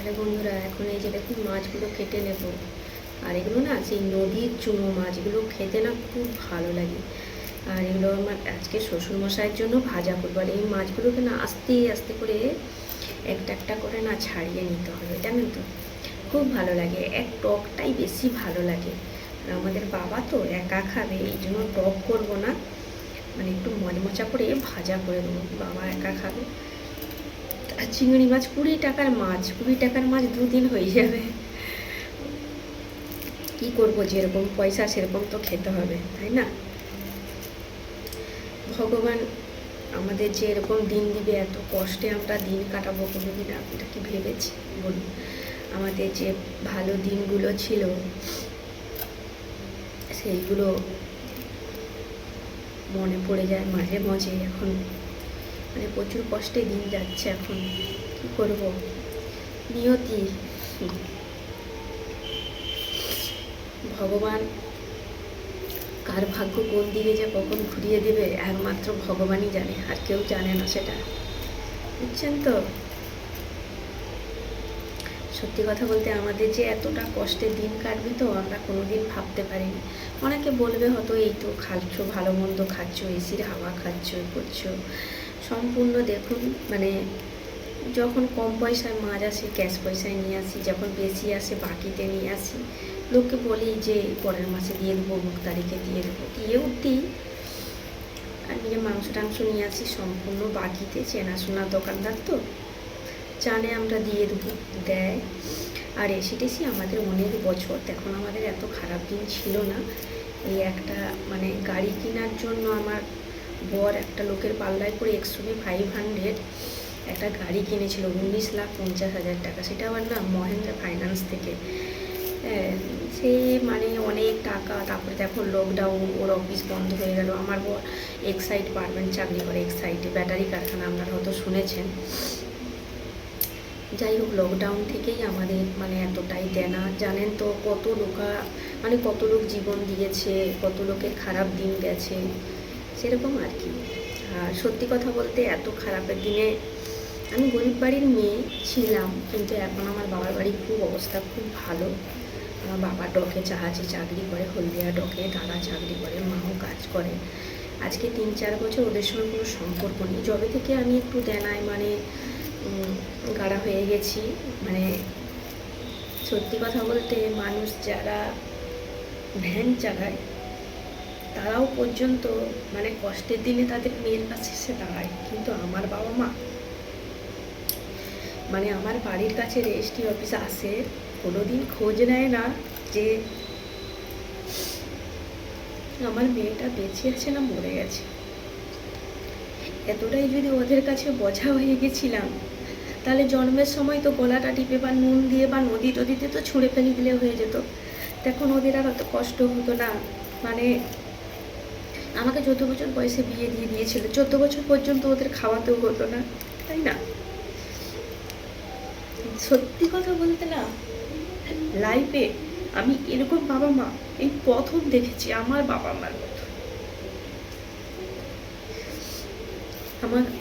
তাহলে বন্ধুরা এখন এই যে দেখুন মাছগুলো কেটে নেব। আর এগুলো না সেই নদীর চুনো মাছগুলো খেতে না খুব ভালো লাগে। আর এগুলো আমার আজকে শ্বশুরমশাইয়ের জন্য ভাজা করবো। আর এই মাছগুলোকে না আস্তে আস্তে করে একটা একটা করে না ছাড়িয়ে নিতে হবে, জানেন তো। খুব ভালো লাগে, এক টকটাই বেশি ভালো লাগে। আর আমাদের বাবা তো একা খাবে, এই জন্য টক করবো না, মানে একটু মচমচা করে ভাজা করে দেবো, বাবা একা খাবে। আর চিংড়ি মাছ 20 টাকার মাছ, 20 টাকার মাছ 2 দিন হয়ে যাবে। কি করবো, যেরকম পয়সা সেরকম তো খেতে হবে, তাই না। ভগবান আমাদের যে এরকম দিন দিবে, এত কষ্টে আমরা দিন কাটাবো কোনোদিন এটা কি ভেবেছি বলুন। আমাদের যে ভালো দিনগুলো ছিল সেইগুলো মনে পড়ে যায় মাঝে মাঝে। এখন মানে প্রচুর কষ্টে দিন যাচ্ছে এখন, কি করব, নিয়তি। ভগবান কার ভাগ্য কোন দিকে যে কখন ঘুরিয়ে দেবে একমাত্র ভগবানই জানে, আর কেউ জানে না সেটা, বুঝছেন তো। সত্যি কথা বলতে আমাদের যে এতটা কষ্টের দিন কাটবে তো আমরা কোনোদিন ভাবতে পারিনি। অনেকে বলবে হয়তো এই তো খাচ্ছ, ভালো মন্দ খাচ্ছ, এসির হাওয়া খাচ্ছ, করছো, সম্পূর্ণ দেখুন মানে যখন কম পয়সায় মাছ আসে ক্যাশ পয়সায় নিয়ে আসি, যখন বেশি আসে বাকিতে নিয়ে আসি। লোককে বলি যে পরের মাসে দিয়ে দেবো, অমুক তারিখে দিয়ে দেবো, দিয়েও দিই। আর নিজে মাংস টাংস নিয়ে আসি সম্পূর্ণ বাকিতে, চেনাশোনা দোকানদার তো জানে আমরা দিয়ে দেবো, দেয়। আর এসি টেসি আমাদের অনেক বছর, এখন আমাদের এত খারাপ দিন ছিল না। এই একটা মানে গাড়ি কেনার জন্য আমার বর একটা লোকের পাল্লায় করে XUV 500 একটা গাড়ি কিনেছিল 19,50,000 টাকা। সেটা আবার না মহেন্দ্রা ফাইন্যান্স থেকে। সে মানে অনেক টাকা। তারপরে দেখো লকডাউন, ওর অফিস বন্ধ হয়ে গেল। আমার বর এক্সাইড পারমেন্ট চাকরি করে, এক্সাইডে ব্যাটারি কারখানা, আপনারা হয়তো শুনেছেন। যাই হোক, লকডাউন থেকেই আমাদের মানে এতটাই দেনা, জানেন তো। কত লোকা মানে কত লোক জীবন দিয়েছে, কত লোকের খারাপ দিন গেছে, সেরকম আর কি। আর সত্যি কথা বলতে এত খারাপের দিনে আমি গরিব বাড়ির মেয়ে ছিলাম, কিন্তু এখন আমার বাবার বাড়ির খুব অবস্থা খুব ভালো। আমার বাবা ডকে জাহাজে চাকরি করে, হলদিয়া ডকে, দাদা চাকরি করে, মাও কাজ করে। আজকে 3-4 বছর ওদের সঙ্গে কোনো সম্পর্ক নেই। যবে থেকে আমি একটু দেনায় মানে গাড়া হয়ে গেছি, মানে সত্যি কথা বলতে মানুষ যারা ভ্যান চালায় তারাও পর্যন্ত মানে কষ্টের দিনে তাদের মেয়ের কাছে এসে দাঁড়ায়, কিন্তু আমার বাবা মা মানে আমার বাড়ির কাছে রেজিস্ট্রি অফিস আসে, কোনোদিন খোঁজ নেয় না যে আমার মেয়েটা বেঁচে আছে না মরে গেছে। এতটাই যদি ওদের কাছে বোঝা হয়ে গেছিলাম, তাহলে জন্মের সময় তো গলাটা টিপে বা নুন দিয়ে বা নদী টদিতে তো ছুঁড়ে ফেলে দিলে হয়ে যেত। তখন ওদের আর অত কষ্ট হতো না। মানে আমাকে 14 বছর বয়সে বিয়ে দিয়ে দিয়েছিল, 14 বছর পর্যন্ত ওদের খাওয়াতেও হতো না, তাই না। সত্যি কথা বলতে না, লাইফে আমি এরকম বাবা মা এই প্রথম দেখেছি, আমার বাবা মার মতো।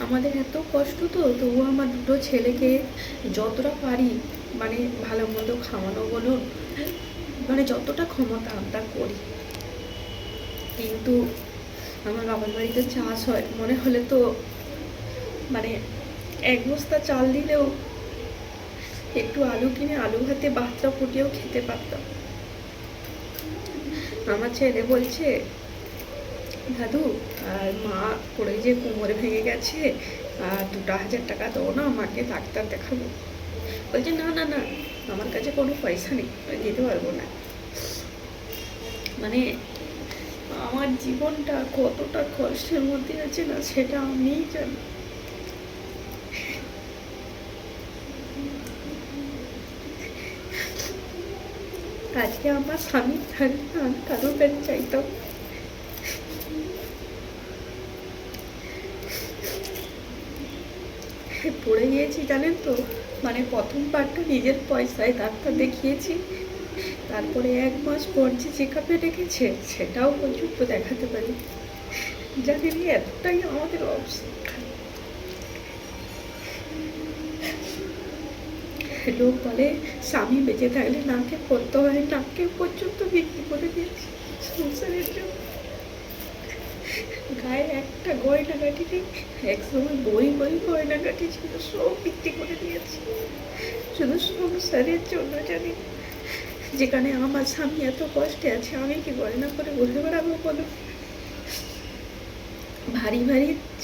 আমাদের এত কষ্ট তো, তবুও আমার দুটো ছেলেকে যতটা পারি মানে ভালো মন্দ খাওয়ানো বলুন, মানে যতটা ক্ষমতা আমরা করি। কিন্তু আমার বাবার বাড়িতে চাষ হয়, মনে হলে তো মানে 1 বস্তা চাল দিলেও একটু আলু কিনে আলু ভাতে বাচ্চা ফুটিয়েও খেতে পারতাম। আমার ছেলে বলছে, দাদু আর মা পড়ে যে কোমর ভেঙে গেছে, আর 2,000 টাকা দাও না, আমাকে ডাক্তার দেখাবো। বলছে না না না, আমার কাছে কোনো পয়সা নেই, দিতে পারবো না। মানে আমার জীবনটা কতটা কষ্টের মধ্যে আছে না, সেটা আমিই জানি। আজকে আমার স্বামী থাকলে আমি কারোর কাছে চাইতাম। পড়ে গিয়েছি জানেন তো, মানে প্রথম পার্টটা নিজের পয়সায় ডাক্তার দেখিয়েছি, তারপরে 1 মাস পর যে চেকআপে রেখেছে সেটাও পর্যন্ত দেখাতে পারি। জানি এতটাই আমাদের অবস্থা। লোক বলে স্বামী বেঁচে থাকলে নাকে পড়তে হয়, নাকে পর্যন্ত বিক্রি করে দিয়েছি সংসারের জন্য। গায়ে একটা গয়নাগাটি নেই, একসময় বই গয়নাগাটি ছিল, সব বিক্রি করে দিয়েছি শুধু সংসারের জন্য। জানি যেখানে আমার স্বামী এত কষ্টে আছে, আমি কি গয়না করে ঘুরে বেড়াবো বলো? ভারী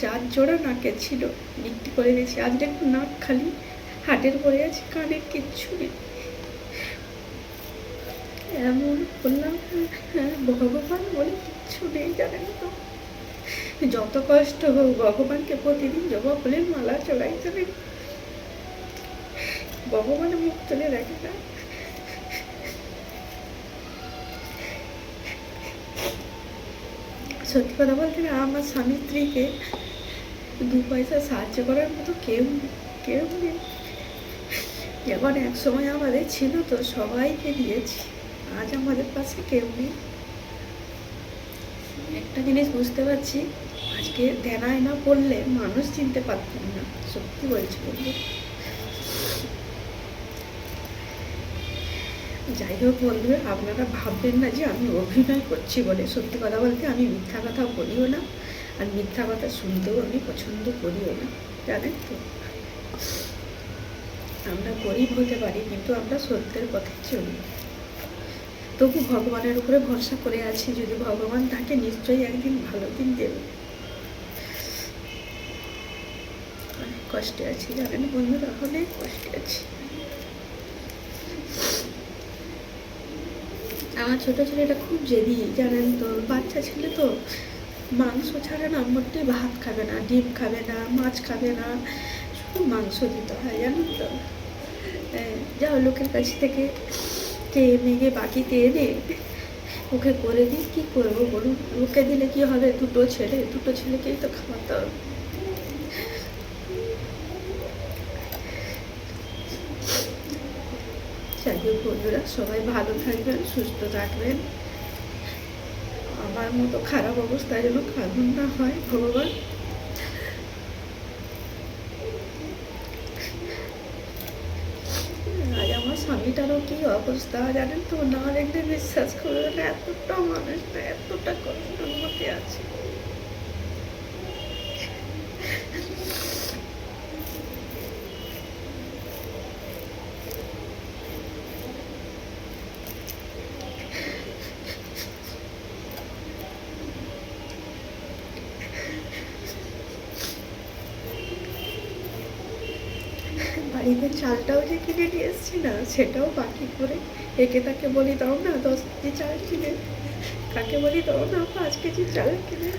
4 জোড়া নাকের ছিল, বিক্রি করে দিয়েছি। আজ দেখুন নাক খালি, হাটের পরে আছে, কানের কিচ্ছু নেই। এমন বললাম ভগবান বলে কিচ্ছু নেই, জানেন তো। যত কষ্ট হোক ভগবানকে প্রতিদিন জবা ফুলের মালা চড়াই, জানেন, ভগবানের মুখ তুলে রাখে না। সত্যি কথা বলতে আমার স্বামী স্ত্রীকে 2 পয়সা সাহায্য করার মতো কেউ নেই। যেমন এক সময় আমাদের ছিল তো সবাইকে দিয়েছি, আজ আমাদের পাশে কেউ নেই। একটা জিনিস বুঝতে পারছি, আজকে ধ্যানায় না পড়লে মানুষ চিনতে পারতাম না, সত্যি বলছি বন্ধু। যাই হোক বন্ধুরা, আপনারা ভাববেন না যে আমি অভিনয় করছি বলে। সত্যি কথা বলতে আমি মিথ্যা কথা বলিও না, আর মিথ্যা কথা শুনতেও আমি পছন্দ করিও না, জানেন তো। আমরা গরিব হতে পারি, কিন্তু আমরা সত্যের পথে চলি। তবু ভগবানের উপরে ভরসা করে আছি, যদি ভগবান তাকে নিশ্চয়ই একদিন ভালো দিন দেবে। অনেক কষ্টে আছি জানেন বন্ধুরা, অনেক কষ্টে আছি। আমার ছোট ছেলেটা খুব জেদি, জানেন তো, বাচ্চা ছেলে তো, মাংস ছাড়া না মোটেই ভাত খাবে না, ডিম খাবে না, মাছ খাবে না, শুধু মাংস দিতে হয়, জানেন তো। যাও লোকের কাছ থেকে চেয়ে মেঘে বাকিতে এনে ওকে করে দিই, কী করবো বলুন? ওকে দিলে কি হবে? দুটো ছেলেকেই তো খাওয়াতে হবে। যাই হোক বন্ধুরা, সবাই ভালো থাকবেন, সুস্থ থাকবেন। আমার মতো খারাপ অবস্থায় যেন কারণ না হয় ভগবান। আজ আমার স্বামীটারও কি অবস্থা জানেন তো, না দেখলে বিশ্বাস করবে না, এতটা মানুষটা এতটা কষ্টের মধ্যে আছে। বাড়িতে চালটাও যে কিনে নিয়ে এসছি না, সেটাও বাকি করে একে তাকে বলি দাও না 10 কেজি চাল কিনে, কাকে বলি দাও না 5 কেজি চাল কিনে।